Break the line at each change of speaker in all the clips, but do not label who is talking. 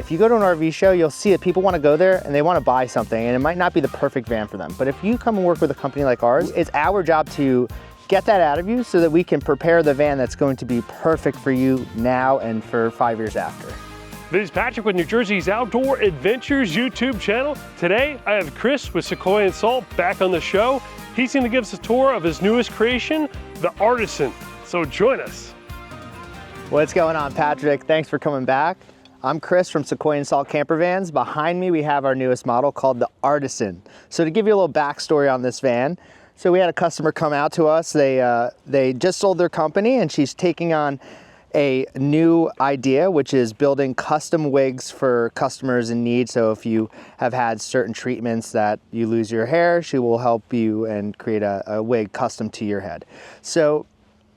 If you go to an RV show, you'll see that people want to go there and they want to buy something, and it might not be the perfect van for them. But if you come and work with a company like ours, it's our job to get that out of you so that we can prepare the van that's going to be perfect for you now and for 5 years after.
This is Patrick with New Jersey's Outdoor Adventures YouTube channel. Today, I have Chris with Sequoia and Salt back on the show. He's going to give us a tour of his newest creation, the Artisan. So join us.
What's going on, Patrick? Thanks for coming back. I'm Chris from Sequoia and Salt Camper Vans. Behind me, we have our newest model called the Artisan. So to give you a little backstory on this van, so we had a customer come out to us. They just sold their company, and she's taking on a new idea, which is building custom wigs for customers in need. So if you have had certain treatments that you lose your hair, she will help you and create a wig custom to your head. So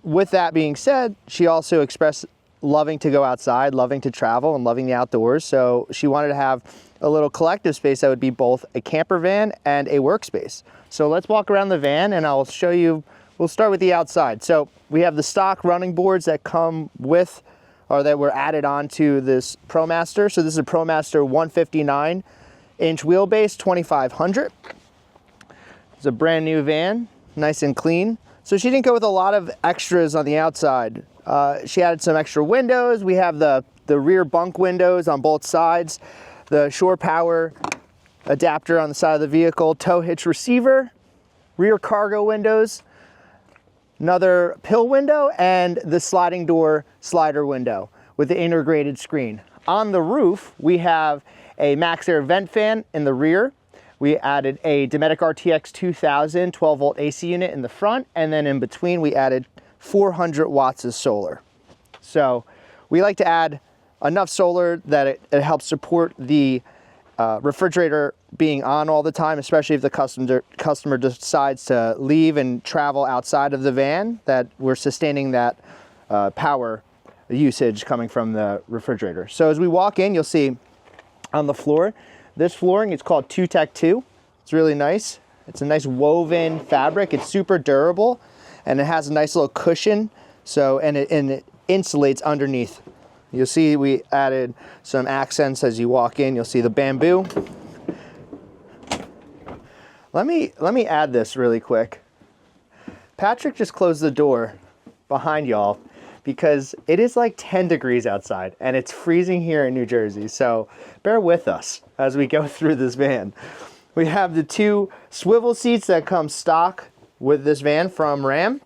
with that being said, she also expressed loving to go outside, loving to travel, and loving the outdoors. So she wanted to have a little collective space that would be both a camper van and a workspace. So let's walk around the van and I'll show you. We'll start with the outside. So we have the stock running boards that come with, or that were added on to this ProMaster. So this is a ProMaster 159-inch wheelbase, 2500. It's a brand new van, nice and clean. So she didn't go with a lot of extras on the outside. She added some extra windows. We have the rear bunk windows on both sides, the shore power adapter on the side of the vehicle, tow hitch receiver, rear cargo windows, another pill window, and the sliding door slider window with the integrated screen. On the roof, we have a Max Air vent fan in the rear. We added a Dometic RTX 2000 12-volt AC unit in the front, and then in between we added 400 watts of solar. So we like to add enough solar that it helps support the refrigerator being on all the time, especially if the customer decides to leave and travel outside of the van, that we're sustaining that power usage coming from the refrigerator. So as we walk in, you'll see on the floor, this flooring is called Tutek 2. It's really nice. It's a nice woven fabric. It's super durable, and it has a nice little cushion. So, and it insulates underneath. You'll see we added some accents as you walk in. You'll see the bamboo. Let me add this really quick. Patrick just closed the door behind y'all because it is like 10 degrees outside and it's freezing here in New Jersey. So bear with us as we go through this van. We have the two swivel seats that come stock with this van from RAM.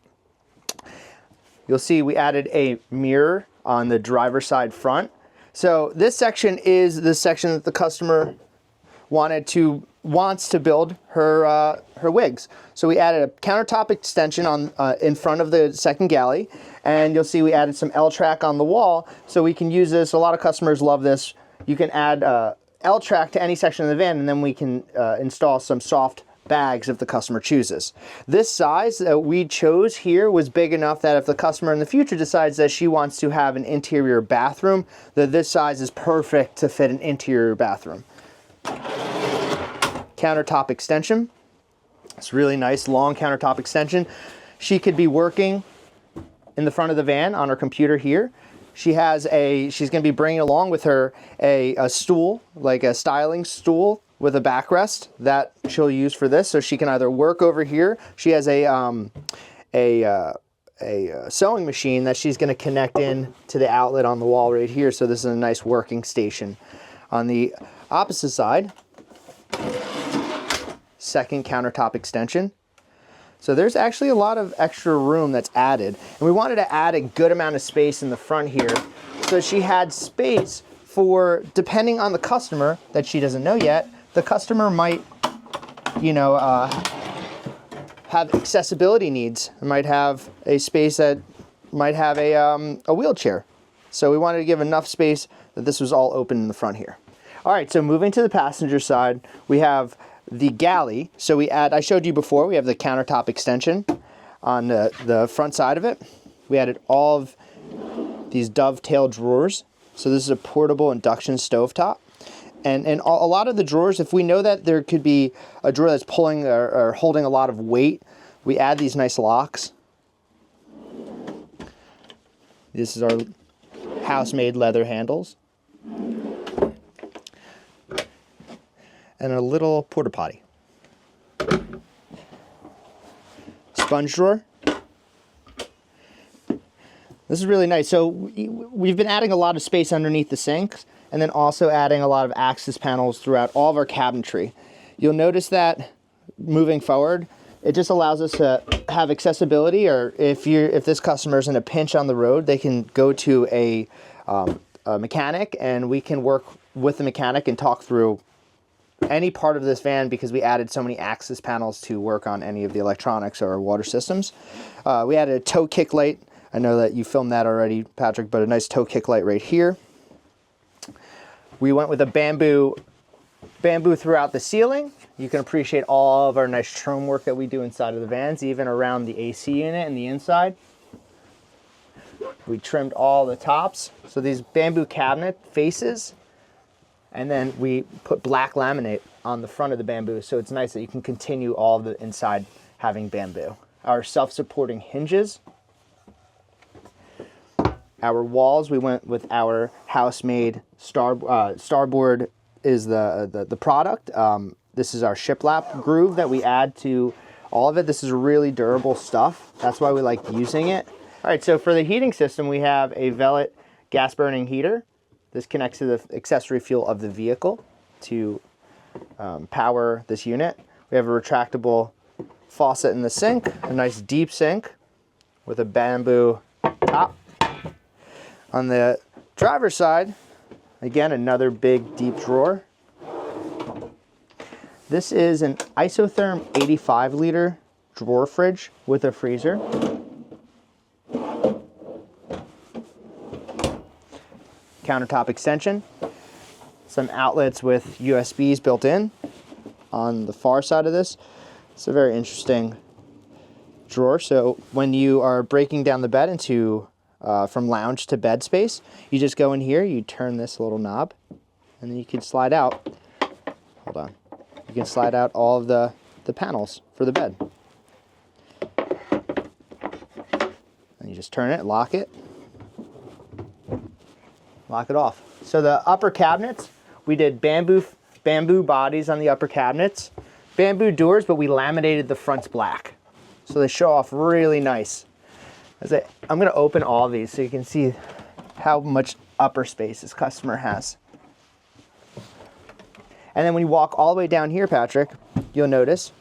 You'll see we added a mirror on the driver's side front. So this section is the section that the customer wants to build her wigs. So we added a countertop extension on in front of the second galley, and you'll see we added some L-track on the wall, so we can use this. A lot of customers love this. You can add L-track to any section of the van, and then we can install some soft bags if the customer chooses. This size that we chose here was big enough that if the customer in the future decides that she wants to have an interior bathroom, that this size is perfect to fit an interior bathroom. Countertop extension. It's really nice, long countertop extension. She could be working in the front of the van on her computer here. She's going to be bringing along with her a stool, like a styling stool with a backrest that she'll use for this. So she can either work over here. She has a sewing machine that she's going to connect in to the outlet on the wall right here. So this is a nice working station. On the opposite side, second countertop extension. So there's actually a lot of extra room that's added. And we wanted to add a good amount of space in the front here. So she had space for, depending on the customer that she doesn't know yet, the customer might, have accessibility needs. It might have a space that might have a wheelchair. So we wanted to give enough space that this was all open in the front here. All right, so moving to the passenger side, we have the Galley. So I showed you before, we have the countertop extension on the front side of it. We added all of these dovetail drawers. So this is a portable induction stovetop. And a lot of the drawers, if we know that there could be a drawer that's pulling or holding a lot of weight, we add these nice locks. This is our house-made leather handles. and a little porta potty. Sponge drawer. This is really nice. So we've been adding a lot of space underneath the sinks, and then also adding a lot of access panels throughout all of our cabinetry. You'll notice that moving forward, it just allows us to have accessibility, or if this customer's in a pinch on the road, they can go to a mechanic, and we can work with the mechanic and talk through any part of this van, because we added so many access panels to work on any of the electronics or water systems. We added a tow kick light. I know that you filmed that already, Patrick, but a nice tow kick light right here. We went with a bamboo throughout the ceiling. You can appreciate all of our nice trim work that we do inside of the vans, even around the AC unit and the inside. We trimmed all the tops. So these bamboo cabinet faces, and then we put black laminate on the front of the bamboo, so it's nice that you can continue all of the inside having bamboo. Our self-supporting hinges. Our walls, we went with our house-made starboard is the product. This is our shiplap groove that we add to all of it. This is really durable stuff. That's why we like using it. All right, so for the heating system, we have a Velvet gas burning heater. This connects to the accessory fuel of the vehicle to power this unit. We have a retractable faucet in the sink, a nice deep sink with a bamboo top. On the driver's side, again, another big deep drawer. This is an isotherm 85-liter drawer fridge with a freezer. Countertop extension. Some outlets with USBs built in on the far side of this. It's a very interesting drawer. So when you are breaking down the bed into from lounge to bed space, you just go in here, you turn this little knob, and then you can slide out. Hold on. You can slide out all of the panels for the bed. And you just turn it, lock it off. So the upper cabinets, we did bamboo bodies on the upper cabinets, bamboo doors, but we laminated the fronts black. So they show off really nice. I'm going to open all of these so you can see how much upper space this customer has. And then when you walk all the way down here, Patrick, you'll notice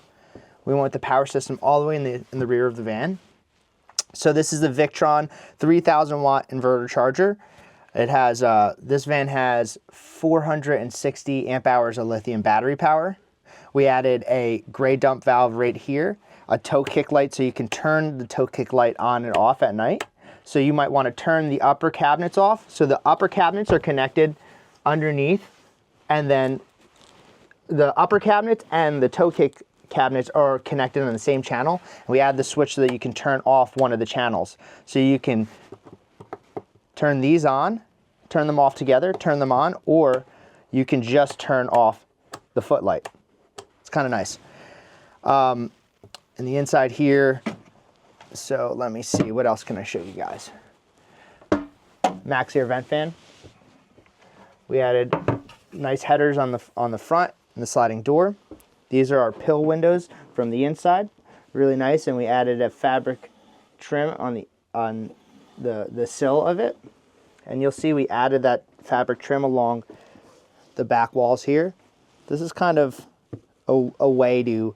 we went with the power system all the way in the rear of the van. So this is the Victron 3000 watt inverter charger. It has this van has 460 amp hours of lithium battery power. We added a gray dump valve right here, a tow kick light, so you can turn the tow kick light on and off at night. So you might want to turn the upper cabinets off. So the upper cabinets are connected underneath, and then the upper cabinets and the tow kick cabinets are connected on the same channel. And we add the switch so that you can turn off one of the channels. So you can turn these on, turn them off together, turn them on, or you can just turn off the footlight. It's kind of nice. And the inside here, so let me see, what else can I show you guys? Max Air vent fan. We added nice headers on the front and the sliding door. These are our pill windows from the inside, really nice, and we added a fabric trim on the sill of it. And you'll see we added that fabric trim along the back walls here. This is kind of a way to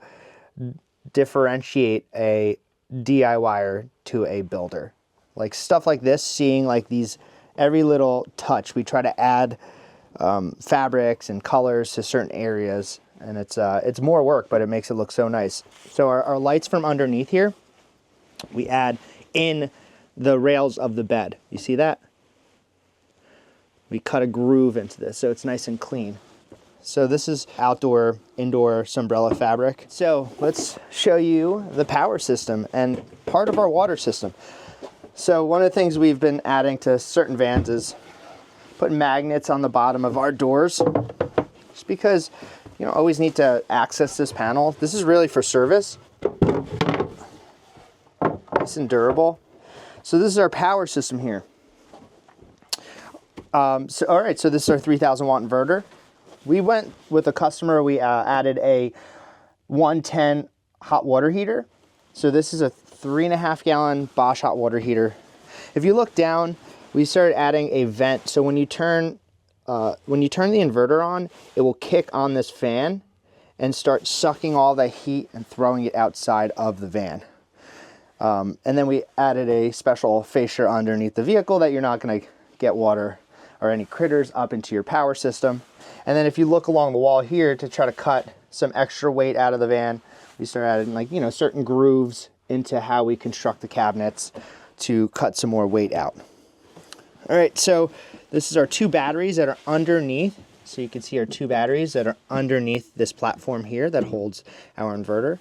differentiate a DIYer to a builder. Like stuff like this, seeing like these, every little touch, we try to add fabrics and colors to certain areas, and it's more work, but it makes it look so nice. So our lights from underneath here, we add in the rails of the bed. You see that? We cut a groove into this, so it's nice and clean. So this is outdoor, indoor Sunbrella fabric. So let's show you the power system and part of our water system. So one of the things we've been adding to certain vans is putting magnets on the bottom of our doors, just because you don't always need to access this panel. This is really for service. Nice and durable. So this is our power system here. All right, so this is our 3000 watt inverter. we went with a customer, we added a 110 hot water heater. So this is a 3.5 gallon Bosch hot water heater. If you look down, we started adding a vent. So when you turn the inverter on, it will kick on this fan and start sucking all the heat and throwing it outside of the van. And then we added a special fascia underneath the vehicle that you're not going to get water or any critters up into your power system. And then if you look along the wall here to try to cut some extra weight out of the van, we start adding, like, you know, certain grooves into how we construct the cabinets to cut some more weight out. All right, so this is our 2 batteries that are underneath. So you can see our 2 batteries that are underneath this platform here that holds our inverter.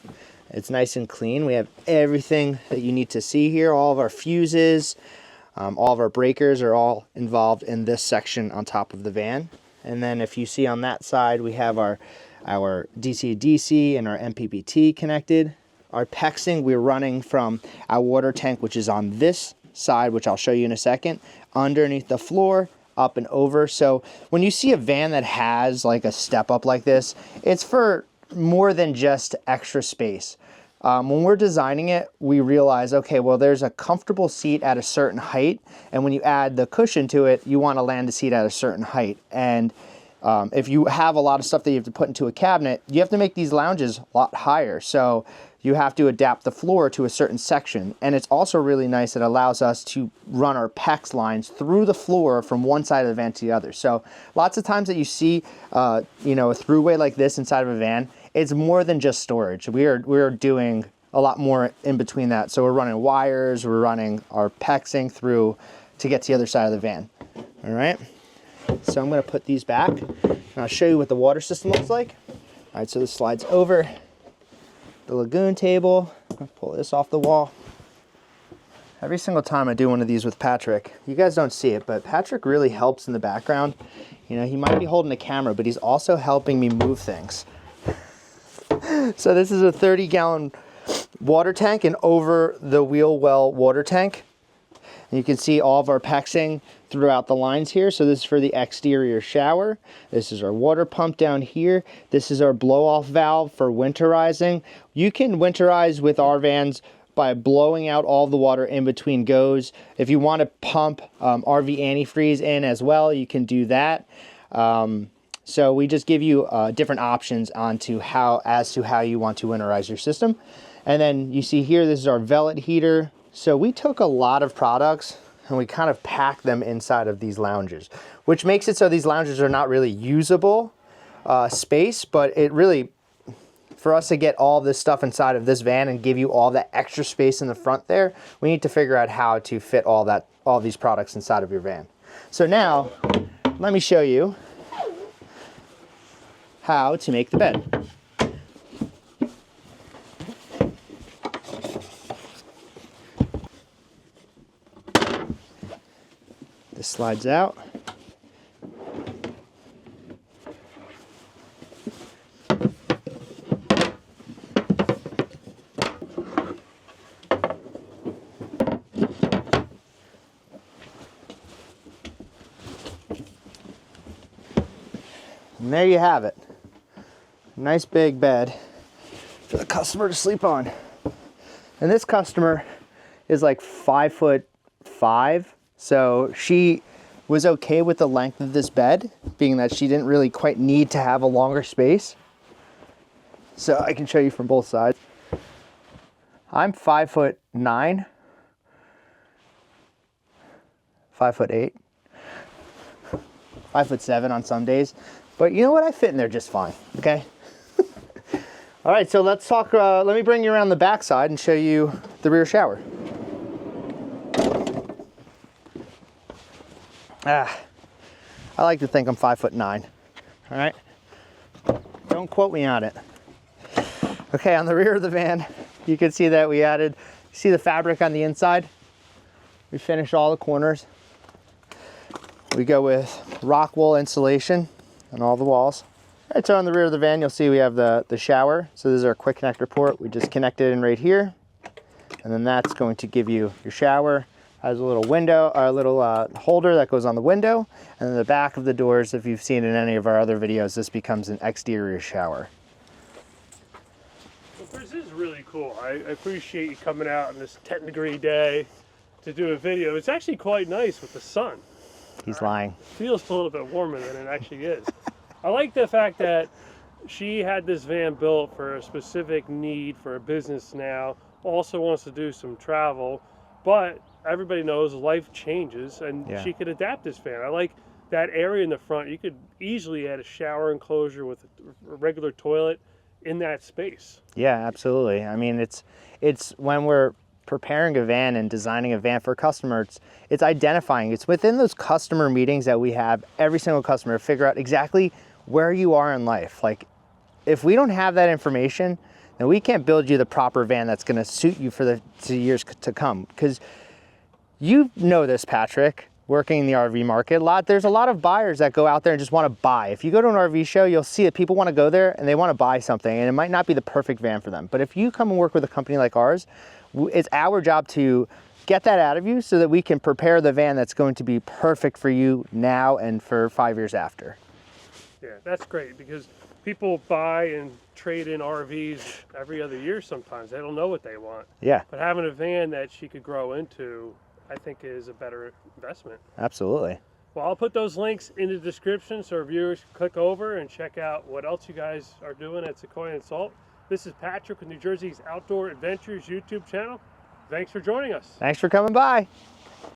It's nice and clean. We have everything that you need to see here. All of our fuses, all of our breakers are all involved in this section on top of the van. And then if you see on that side, we have our DC-DC and our MPPT connected. Our PEXing, we're running from our water tank, which is on this side, which I'll show you in a second, underneath the floor, up and over. So when you see a van that has like a step up like this, it's for more than just extra space. When we're designing it, we realize, okay, well, there's a comfortable seat at a certain height, and when you add the cushion to it, you want to land the seat at a certain height. And if you have a lot of stuff that you have to put into a cabinet, you have to make these lounges a lot higher. So you have to adapt the floor to a certain section. And it's also really nice. It allows us to run our PEX lines through the floor from one side of the van to the other. So lots of times that you see, you know, a throughway like this inside of a van, it's more than just storage. We are doing a lot more in between that. So we're running wires, we're running our PEXing through to get to the other side of the van. All right. So I'm going to put these back and I'll show you what the water system looks like. All right, so this slides over the lagoon table. I'll pull this off the wall. Every single time I do one of these with Patrick, you guys don't see it, but Patrick really helps in the background. You know, he might be holding the camera, but he's also helping me move things. So this is a 30-gallon water tank, and over the wheel well water tank. And you can see all of our PEXing throughout the lines here. So this is for the exterior shower. This is our water pump down here. This is our blow-off valve for winterizing. You can winterize with our vans by blowing out all the water in between goes. If you want to pump RV antifreeze in as well, you can do that. So we just give you different options as to how you want to winterize your system. And then you see here, this is our velvet heater. So we took a lot of products and we kind of packed them inside of these lounges, which makes it so these lounges are not really usable space, but it really, for us to get all this stuff inside of this van and give you all that extra space in the front there, we need to figure out how to fit all these products inside of your van. So now, let me show you how to make the bed. This slides out. And there you have it. Nice big bed for the customer to sleep on. And this customer is like 5'5", so she was okay with the length of this bed, being that she didn't really quite need to have a longer space. So I can show you from both sides. I'm 5'9", 5'8", 5'7" on some days. But you know what? I fit in there just fine, okay? All right, so let's talk, let me bring you around the back side and show you the rear shower. I like to think I'm 5'9", all right? Don't quote me on it. Okay, on the rear of the van, you can see that we added, see the fabric on the inside? We finished all the corners. We go with rock wool insulation on all the walls. All right, so on the rear of the van, you'll see we have the shower. So this is our quick connector port. We just connect it in right here. And then that's going to give you your shower. Has a little window, or a little holder that goes on the window, and then the back of the doors, if you've seen in any of our other videos, this becomes an exterior shower.
Well, Chris, this is really cool. I appreciate you coming out on this 10-degree day to do a video. It's actually quite nice with the sun.
He's lying.
It feels a little bit warmer than it actually is. I like the fact that she had this van built for a specific need for a business now, also wants to do some travel, but everybody knows life changes and she could adapt this van. I like that area in the front. You could easily add a shower enclosure with a regular toilet in that space.
Yeah, absolutely. I mean, it's when we're preparing a van and designing a van for a customer, it's identifying. It's within those customer meetings that we have every single customer to figure out exactly where you are in life. Like, if we don't have that information, then we can't build you the proper van that's going to suit you for the years to come. Because you know this, Patrick, working in the RV market there's a lot of buyers that go out there and just want to buy. If you go to an RV show, you'll see that people want to go there and they want to buy something, and it might not be the perfect van for them. But if you come and work with a company like ours, it's our job to get that out of you so that we can prepare the van that's going to be perfect for you now and for 5 years after.
Yeah, that's great, because people buy and trade in RVs every other year sometimes. They don't know what they want.
Yeah.
But having a van that she could grow into, I think, is a better investment.
Absolutely.
Well, I'll put those links in the description so our viewers can click over and check out what else you guys are doing at Sequoia and Salt. This is Patrick with New Jersey's Outdoor Adventures YouTube channel. Thanks for joining us.
Thanks for coming by.